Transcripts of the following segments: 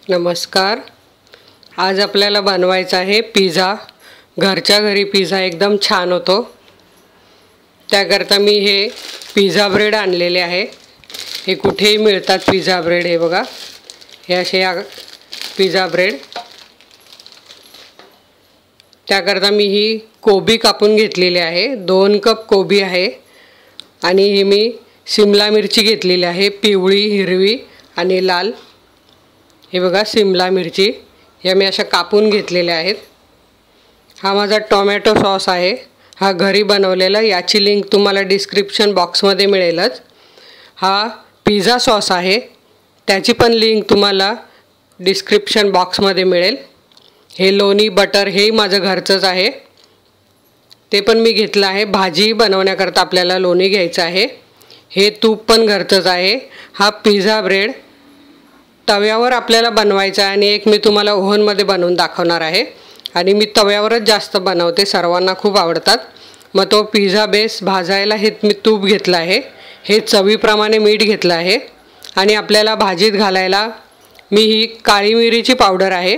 नमस्कार। आज आपल्याला बनवायचा आहे पिझ्झा। घरच्या घरी पिझ्झा एकदम छान होतो। त्याकरता मी हे पिझ्झा ब्रेड आणलेले आहे। हे कुठेही मिळतात पिझ्झा ब्रेड। हे बघा, हे असे पिझ्झा ब्रेड। त्याकरता मी ही कोबी कापून घेतलेली आहे। 2 कप कोबी आहे आणि ही मी शिमला मिरची घेतलेली आहे, पिवळी, हिरवी आणि लाल। हे बघा शिमला मिरची, या मी अशा कापून घेतलेल्या आहेत। हा माझा टोमॅटो सॉस आहे, हा घरी बनवलेला। याची लिंक तुम्हाला डिस्क्रिप्शन बॉक्समध्ये मिळेलच। हा पिझ्झा सॉस आहे, त्याची पण लिंक तुम्हाला डिस्क्रिप्शन बॉक्समध्ये मिळेल। हे लोणी बटर हे माझं घरचंच आहे, ते पण मी घेतलं आहे। भाजी बनवण्याकरता आपल्याला लोणी घ्यायचं आहे। हे तूप पण घरचंच आहे। हा पिझ्झा ब्रेड तव्यावर आपल्याला बनवायचा आहे आणि एक मी तुम्हाला ओव्हनमध्ये बनवून दाखवणार आहे। आणि मी तव्यावरच जास्त बनवते, सर्वांना खूप आवडतात। मग तो पिझ्झा बेस भाजायला हे मी तूप घेतलं आहे। हे चवीप्रमाणे मीठ घेतलं आहे आणि आपल्याला भाजीत घालायला मी ही काळी मिरीची पावडर आहे।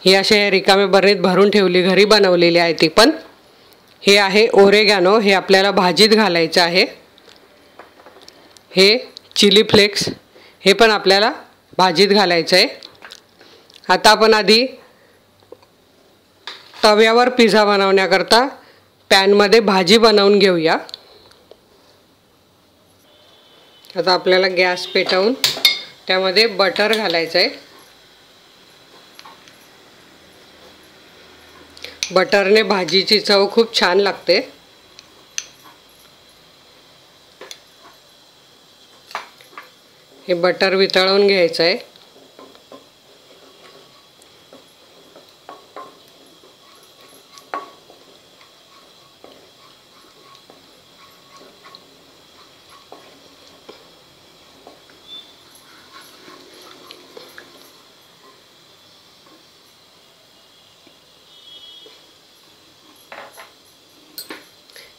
ही अशा रिकाम्या बरणीत भरून ठेवली, घरी बनवलेली आहे ती पण। हे आहे ओरेगॅनो, हे आपल्याला भाजीत घालायचं आहे। हे चिली फ्लेक्स, हे पण आपल्याला भाजीत घालायचं आहे। आता आपण आधी तव्यावर पिझ्झा बनवण्याकरता पॅनमध्ये भाजी बनवून घेऊया। आता आपल्याला गॅस पेटवून त्यामध्ये बटर घालायचं आहे। बटरने भाजीची चव खूप छान लागते। हे बटर वितळवून घ्यायचं आहे।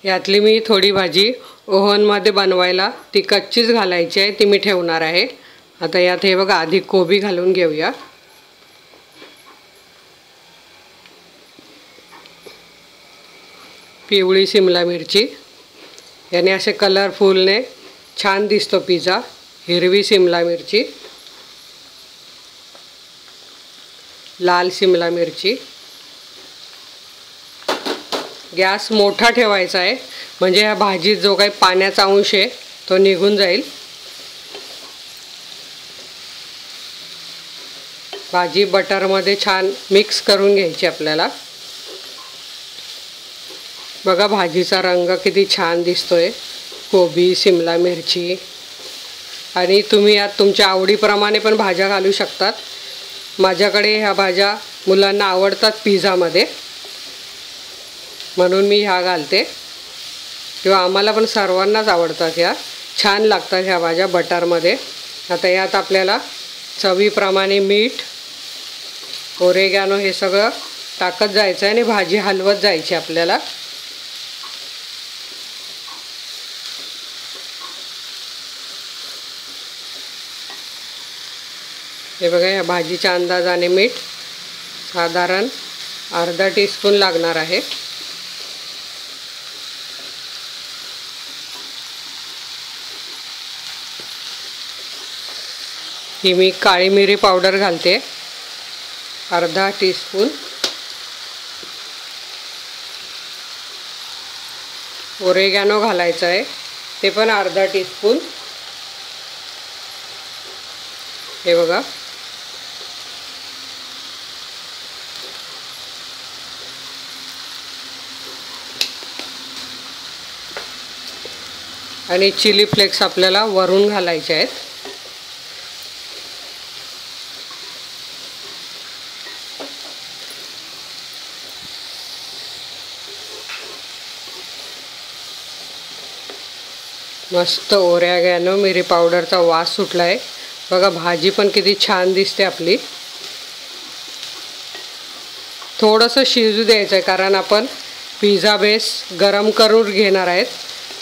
यातली मी थोडी भाजी ओव्हनमध्ये बनवायला ती कच्चीच घालायची आहे, ती मी ठेवणार आहे। आता यात हे बघा, आधी कोबी घालून घेऊया। पिवळी शिमला मिरची, याने असे कलरफुलने छान दिसतो पिझ्झा। हिरवी शिमला मिरची, लाल शिमला मिरची। गॅस मोठा ठेवायचा आहे, म्हणजे ह्या भाजीत जो काही पाण्याचा अंश आहे तो निघून जाईल। भाजी बटरमध्ये छान मिक्स करून घ्यायची आपल्याला। बघा भाजीचा रंग किती छान दिसतोय, कोबी, शिमला मिरची। आणि तुम्ही यात तुमच्या आवडीप्रमाणे पण भाज्या घालू शकतात। माझ्याकडे ह्या भाज्या मुलांना आवडतात पिझ्झामध्ये, म्हणून मी ह्या घालते। किंवा आम्हाला पण सर्वांनाच आवडतात, ह्या छान लागतात ह्या भाज्या बटरमध्ये। आता यात आपल्याला चवीप्रमाणे मीठ, ओरेगॅनो हे सगळं टाकत जायचं आहे आणि भाजी हलवत जायची आपल्याला। हे बघा, या भाजीच्या अंदाजाने मीठ साधारण अर्धा टीस्पून लागणार आहे। ही मी काळी मिरी पावडर घालते, अर्धा टीस्पून। ओरेगॅनो घालायचं आहे, ते पण अर्धा टीस्पून। हे बघा, आणि चिली फ्लेक्स आपल्याला वरून घालायचे आहेत। मस्त ओरेगॅनो मिरी पावडरचा वास सुटला आहे। बघा भाजी पण किती छान दिसते आपली। थोडंसं शिजू द्यायचं आहे, कारण आपण पिझ्झा बेस गरम करून घेणार आहेत।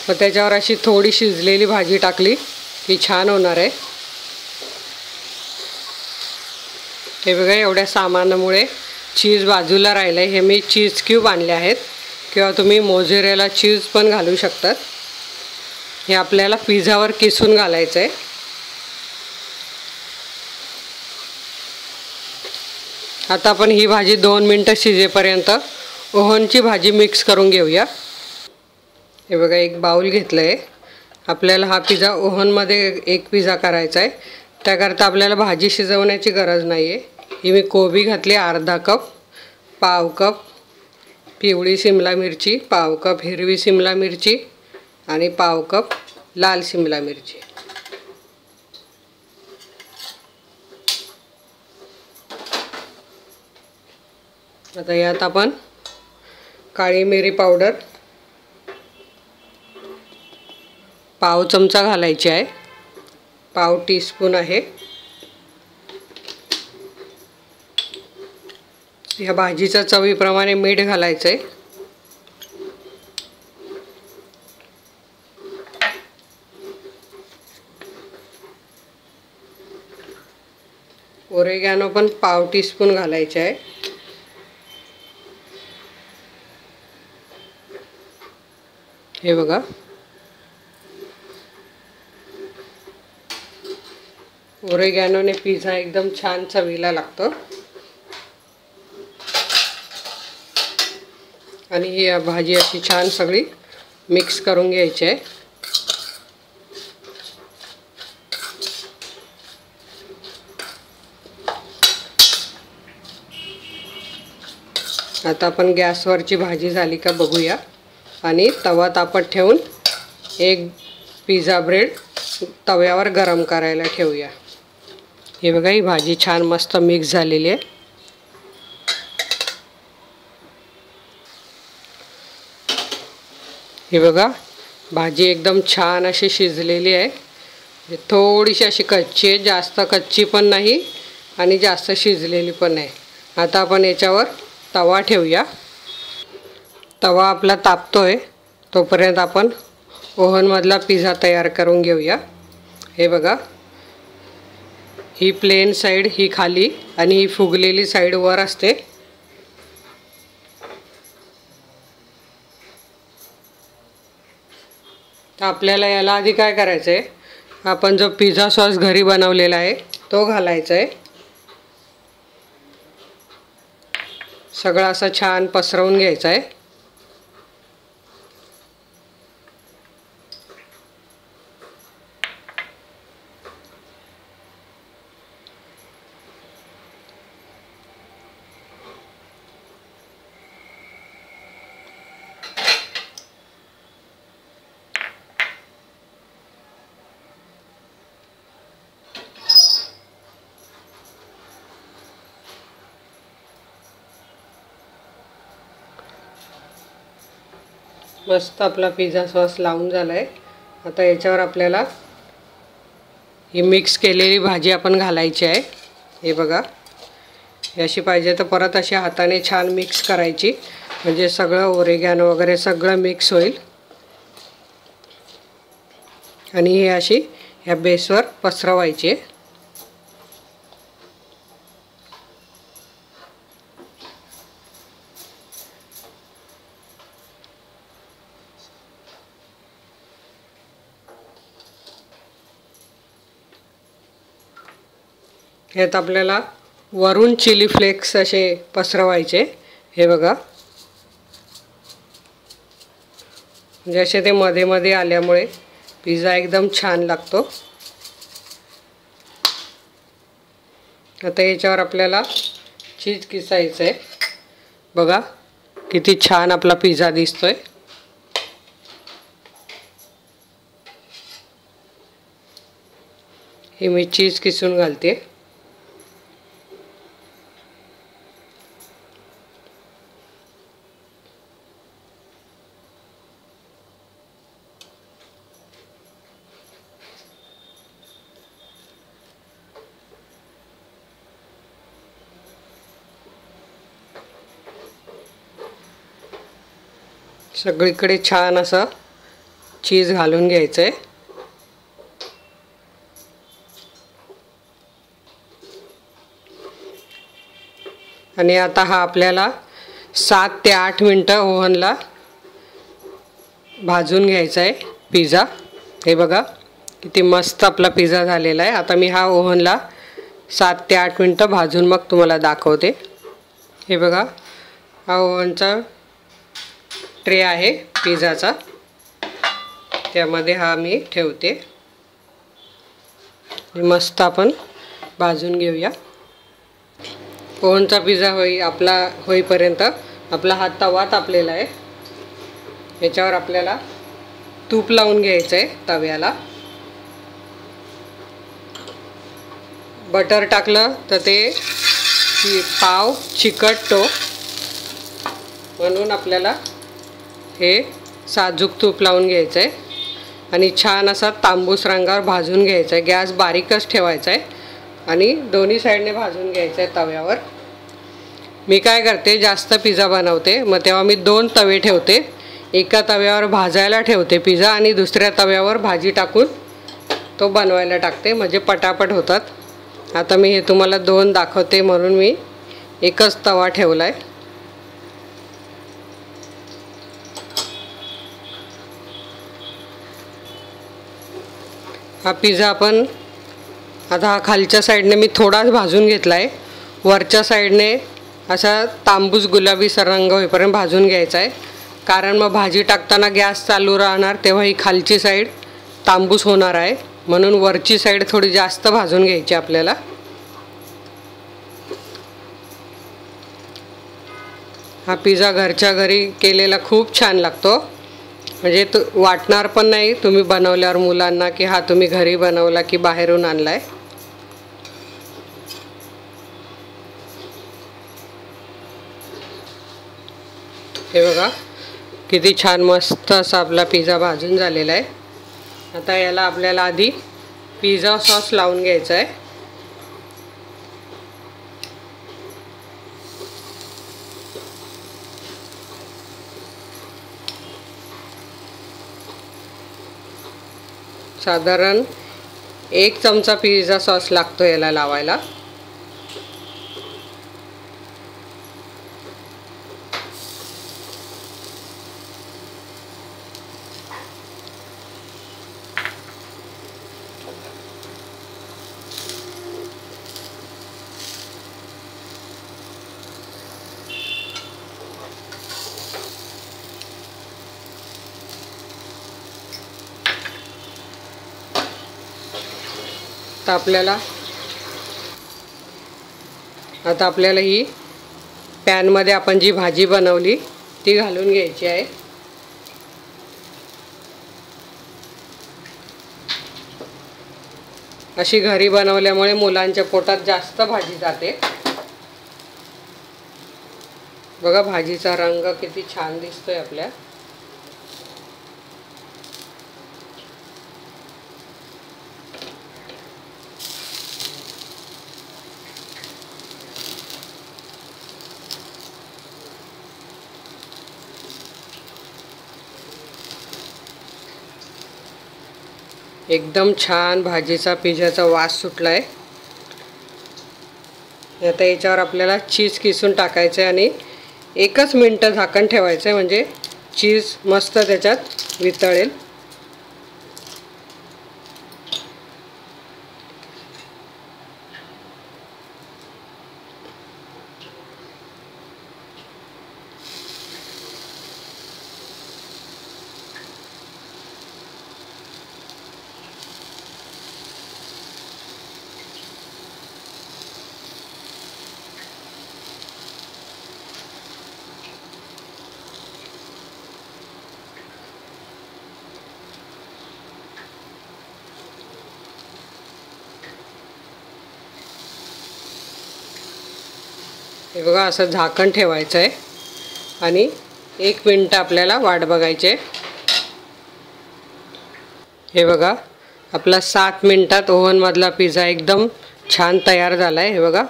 मग त्याच्यावर अशी थोडी शिजलेली भाजी टाकली की छान होणार आहे। हे बघा, एवढ्या सामानामुळे चीज बाजूला राहिलं आहे. हे मी चीज क्यूब आणले आहेत किंवा तुम्ही मोझरेला चीज पण घालू शकतात. हे आपल्याला पिझ्झावर किसून घालायचं आहे. आता आपण ही भाजी 2 मिनटं शिजेपर्यंत ओव्हनची भाजी मिक्स करून घेऊया. हे बघा, एक बाउल घेतलं आहे. आपल्याला हा पिझ्झा ओव्हनमध्ये एक पिझ्झा करायचा आहे. त्याकरता आपल्याला भाजी शिजवण्याची गरज नाही आहे. ही मी कोबी घातली अर्धा कप, पाव कप पिवळी शिमला मिरची, पाव कप हिरवी शिमला मिरची आणि पाव कप लाल शिमला मिरची. आता यात आपण काळी मिरी पावडर पाव चमचा घालायची आहे. पाव टीस्पून आहे. या भाजीच्या चवीप्रमाणे मीठ घालायचं आहे. ओरेगॅनो पण पाव टीस्पून घालायचे आहे. हे बघा, ओरेगॅनोने पिझ्झा एकदम छान चवीला लागतो. आणि ही भाजी अशी छान सगळी मिक्स करून घ्यायची आहे. आता आपण गॅसवरची भाजी झाली का बघूया आणि तवा तापत ठेवून एक पिझ्झा ब्रेड तव्यावर गरम करायला ठेवूया. हे बघा, ही भाजी छान मस्त मिक्स झालेली आहे. हे बघा, भाजी एकदम छान अशी शिजलेली आहे. थोडीशी अशी कच्ची आहे, जास्त कच्ची पण नाही आणि जास्त शिजलेली पण नाही. आता आपण याच्यावर तवा ठेवूया. तवा आपला तापतोय तोपर्यंत आपण ओव्हनमधला पिझ्झा तयार करून घेऊया. हे बघा, ही प्लेन साईड ही खाली आणि ही फुगलेली साईड वर असते. तर आपल्याला याला आधी काय करायचं आहे, आपण जो पिझ्झा सॉस घरी बनवलेला आहे तो घालायचा आहे. सगळं असं छान पसरवून घ्यायचं आहे. मस्त आपला पिझ्झा सॉस लावून झाला आहे. आता याच्यावर आपल्याला ही मिक्स केलेली भाजी आपण घालायची आहे. हे बघा, अशी पाहिजे तर परत अशी हाताने छान मिक्स करायची, म्हणजे सगळं ओरेगॅनो वगैरे सगळं मिक्स होईल. आणि हे अशी ह्या बेसवर पसरवायची आहे. यात आपल्याला वरून चिली फ्लेक्स असे पसरवायचे. हे बघा, म्हणजे असे ते मध्ये मध्ये आल्यामुळे पिझ्झा एकदम छान लागतो. आता याच्यावर आपल्याला चीज किसायचं आहे. बघा किती छान आपला पिझ्झा दिसतोय. हे मी चीज किसून घालते. सगळीकडे छान असं चीज घालून घ्यायचं आहे. आणि आता हा आपल्याला 7 ते 8 मिनटं ओव्हनला भाजून घ्यायचा आहे पिझ्झा। हे बघा किती मस्त आपला पिझ्झा झालेला आहे। आता मी हा ओव्हनला 7 ते 8 मिनटं भाजून मग तुम्हाला दाखवते। हे बघा हा ओव्हनचा ट्रे आहे पिझ्झाचा, त्यामध्ये हा मी ठेवते। मस्त आपण भाजून घेऊया। ओव्हनचा पिझ्झा होईपर्यंत आपला हा तवा तापलेला आहे। याच्यावर आपल्याला तूप लावून घ्यायचं आहे तव्याला। बटर टाकलं तर ते पाव चिकटतो, म्हणून आपल्याला हे साजूक तूप लावून घ्यायचं आहे आणि छान असा तांबूस रंगावर भाजून घ्यायचा आहे। गॅस बारीकच ठेवायचा आहे आणि दोन्ही साईडने भाजून घ्यायचं आहे तव्यावर। मी काय करते, जास्त पिझ्झा बनवते मग तेव्हा मी 2 तवे ठेवते। एका तव्यावर भाजायला ठेवते पिझ्झा आणि दुसऱ्या तव्यावर भाजी टाकून तो बनवायला टाकते, म्हणजे पटापट होतात। आता मी हे तुम्हाला 2 दाखवते म्हणून मी एकच तवा ठेवला आहे। हा पिझ्झा आपण आता हा खालच्या साईडने मी थोडाच भाजून घेतला आहे, वरच्या साईडने असा तांबूस गुलाबीसर रंग होईपर्यंत भाजून घ्यायचा आहे। कारण मग भाजी टाकताना गॅस चालू राहणार तेव्हा ही खालची साईड तांबूस होणार आहे, म्हणून वरची साईड थोडी जास्त भाजून घ्यायची आपल्याला। हा पिझ्झा घरच्या घरी केलेला खूप छान लागतो, म्हणजे वाटणार पण नाही तुम्ही बनवल्यावर मुलांना की हा तुम्ही घरी बनवला की बाहेरून आणलाय। हे बघा किती छान मस्त असा आपला पिझ्झा भाजून झालेला आहे। आता याला आपल्याला आधी पिझ्झा सॉस लावून घ्यायचा आहे। साधारण 1 चमचा पिझ्झा सॉस लागतो याला लावायला। आता आपल्याला ही पॅनमध्ये आपण जी भाजी बनवली ती घालून घ्यायची आहे। अशी घरी बनवल्यामुळे मुलांच्या पोटात जास्त भाजी जाते। बघा भाजीचा रंग किती छान दिसतोय आपल्या। एकदम छान भाजीचा पिझ्झाचा वास सुटलाय। आता याच्यावर आपल्याला चीज किसून टाकायचं आहे आणि 1 मिनिट झाकण ठेवायचं आहे, म्हणजे चीज मस्त त्याच्यात वितळेल। हे बघा असं झाकण ठेवायचं आहे आणि 1 मिनिट आपल्याला वाट बघायची आहे। हे बघा आपला 7 मिनिटात ओव्हनमधला पिझ्झा एकदम छान तयार झाला आहे। हे बघा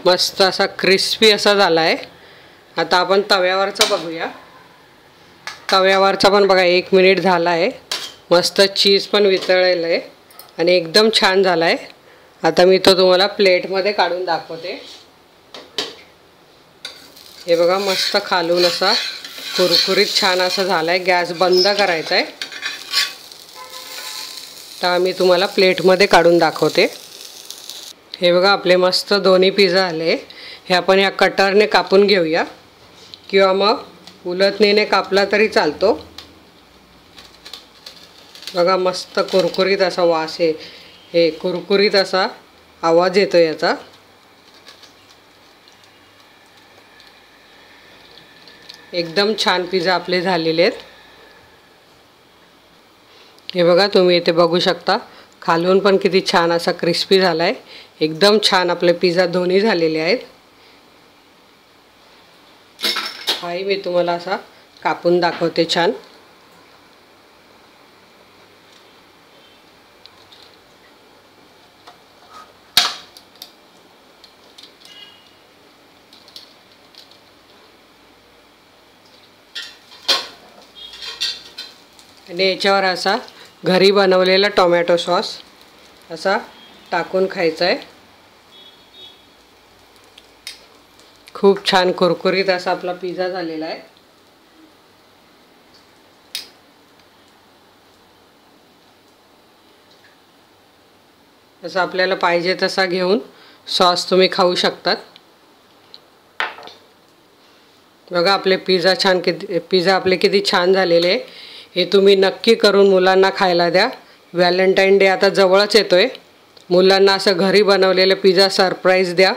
मस्त असा क्रिस्पी असा झाला आहे। आता आपण तव्यावरचा बघूया। तव्यावरचा पण बघा 1 मिनिट झाला आहे, मस्त चीज पण वितळलेलं आहे आणि एकदम छान झाला आहे। आता मी तो तुम्हाला प्लेटमध्ये काढून दाखवते। हे बघा मस्त खालून असा कुरकुरीत छान असा झालाय. गॅस बंद करायचा आहे. तर मी तुम्हाला प्लेटमध्ये काढून दाखवते. हे बघा आपले मस्त दोन्ही पिझ्झा आले. हे आपण या कटरने कापून घेऊया किंवा मग उलटणीने कापला तरी चालतो. बघा मस्त कुरकुरीत असा वास आहे. हे कुरकुरीत असा आवाज येतो याचा. एकदम छान पिझ्झा आपले झालेले आहेत. हे बघा तुम्ही इथे बघू शकता खालून पण किती छान असा क्रिस्पी झालाय. एकदम छान आपले पिझ्झा दोन्ही झालेले आहेत. हाही मी तुम्हाला असा कापून दाखवते छान. आणि याच्यावर असा घरी बनवलेला टोमॅटो सॉस असा टाकून खायचा आहे. खूप छान कुरकुरीत असा आपला पिझ्झा झालेला आहे. जसं आपल्याला पाहिजे तसा घेऊन सॉस तुम्ही खाऊ शकतात. बघा आपले पिझ्झा आपले किती छान झालेले आहे. हे तुम्ही नक्की करून मुलांना खायला द्या. व्हॅलेंटाईन डे आता जवळच येतोय. मुलांना असं घरी बनवलेलं पिझ्झा सरप्राईज द्या.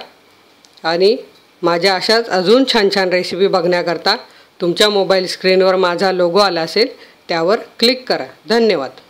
आणि माझ्या अशाच अजून छान छान रेसिपी बघण्याकरता तुमच्या मोबाईल स्क्रीनवर माझा लोगो आला असेल त्यावर क्लिक करा. धन्यवाद.